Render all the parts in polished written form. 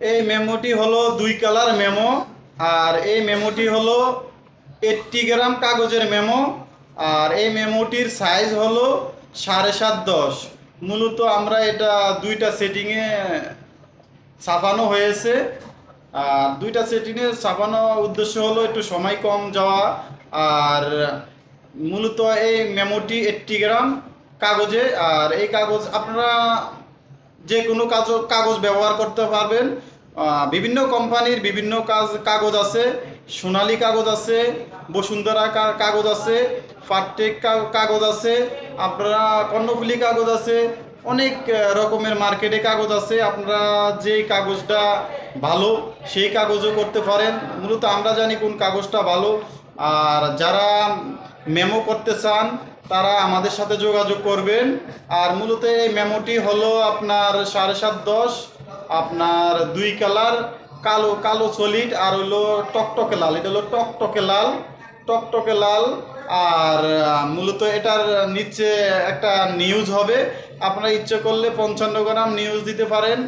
এই মেমোটি হলো 2 colour memo. আর এই মেমোটি হলো 80 গ্রাম কাগজের মেমো। আর এই মেমোটির সাইজ হলো 7.5 × 10। মূলত আমরা এটা 2টা সেটিংয়ে ছাপানো হয়েছে। আর 2টা সেটিংয়ে ছাপানোর উদ্দেশ্য হলো একটু সময় কম যাওয়া। আর মূলত এই মেমোটি 80 গ্রাম কাগজে। আর এই কাগজ আপনারা যে কোনো কাগজ ব্যবহার করতে পারবেন। বিভিন্ন কোম্পানির বিভিন্ন কাগজ আছে। সোনালী কাগজ আছে, বসুন্ধরা কাগজ আছে, ফারটেক কাগজ আছে, আপনারা কর্ণফুলী কাগজ আছে। অনেক রকমের মার্কেটে কাগজ আছে। আপনারা যে কাগজটা ভালো সেই কাগজও করতে পারেন। মূলত আমরা জানি কোন কাগজটা ভালো। আর যারা মেমো করতে চান তারা আমাদের সাথে যোগাযোগ করবেন। আর মূলত এই মেমোটি হলো আপনার 7.5 × 10, আপনার 2 কালার, কালো কালো সলিড আর হলো টকটকে লাল। এটা হলো টকটকে লাল। আর মূলত এটার নিচে একটা নিউজ হবে। আপনারা ইচ্ছে করলে 55 গ্রাম নিউজ দিতে পারেন,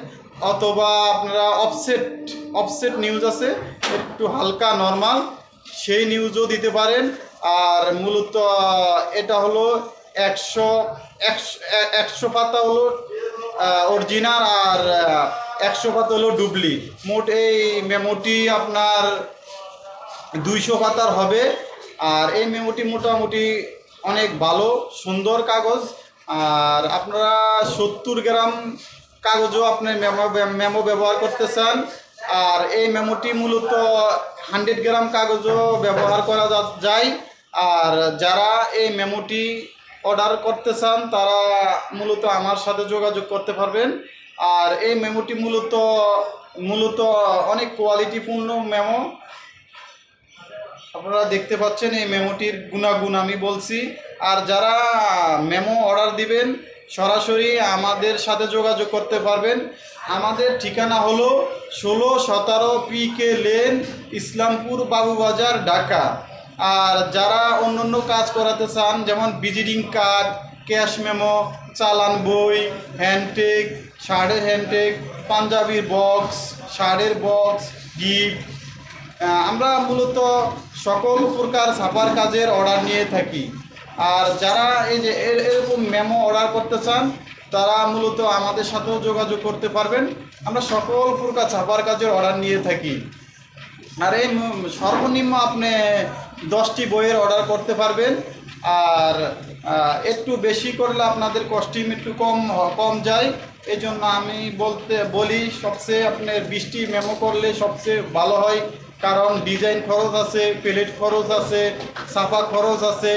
অথবা আপনারা অফসেট নিউজ আছে একটু হালকা নর্মাল, সেই নিউজও দিতে পারেন। আর মূলত এটা হলো 100 পাতা হলো অরিজিনাল, আর 100 পাতা হলো ডুবলি। মোট এই মেমোটি আপনার 200 পাতার হবে। আর এই মেমোটি মোটামুটি অনেক ভালো সুন্দর কাগজ। আর আপনারা 70 গ্রাম কাগজও আপনি মেমো ব্যবহার করতে চান। আর এই মেমোটি মূলত 100 গ্রাম কাগজও ব্যবহার করা যায়। আর যারা এই মেমোটি অর্ডার করতে চান তারা মূলত আমার সাথে যোগাযোগ করতে পারবেন। আর এই মেমোটি মূলত অনেক কোয়ালিটিপূর্ণ মেমো। আপনারা দেখতে পাচ্ছেন এই মেমোটির গুণাগুণ আমি বলছি। আর যারা মেমো অর্ডার দিবেন সরাসরি আমাদের সাথে যোগাযোগ করতে পারবেন। আমাদের ঠিকানা হলো 16-17 PK লেন, ইসলামপুর, বাবুবাজার, ঢাকা। আর যারা অন্য কাজ করাতে চান, যেমন ভিজিটিং কার্ড, ক্যাশ মেমো, চালান বই, হ্যান্ডটেক, শার্টের হ্যান্ডটেক, পাঞ্জাবির বক্স, শার্টের বক্স, গিফট, আমরা মূলত সকল প্রকার ছাপার কাজের অর্ডার নিয়ে থাকি। আর যারা এই যে এরকম মেমো অর্ডার করতে চান তারা মূলত আমাদের সাথেও যোগাযোগ করতে পারবেন। আমরা সকল প্রকার ছাপার কাজের অর্ডার নিয়ে থাকি। আর এই সর্বনিম্ন আপনি 10টি বইয়ের অর্ডার করতে পারবেন। আর একটু বেশি করলে আপনাদের কস্টিং একটু কম যায়। এই জন্য আমি বলি সবচেয়ে আপনার 20টি মেমো করলে সবচেয়ে ভালো হয়। কারণ ডিজাইন খরচ আছে, প্লেট খরচ আছে, ছাপা খরচ আছে,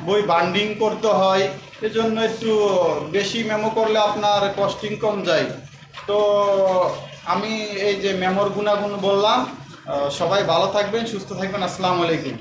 বই বান্ডিং করতে হয়। এজন্য একটু বেশি মেমো করলে আপনার কস্টিং কম যায়। তো আমি এই যে মেমোর গুণাগুণ বললাম। সবাই ভালো থাকবেন, সুস্থ থাকবেন। আসসালামু আলাইকুম।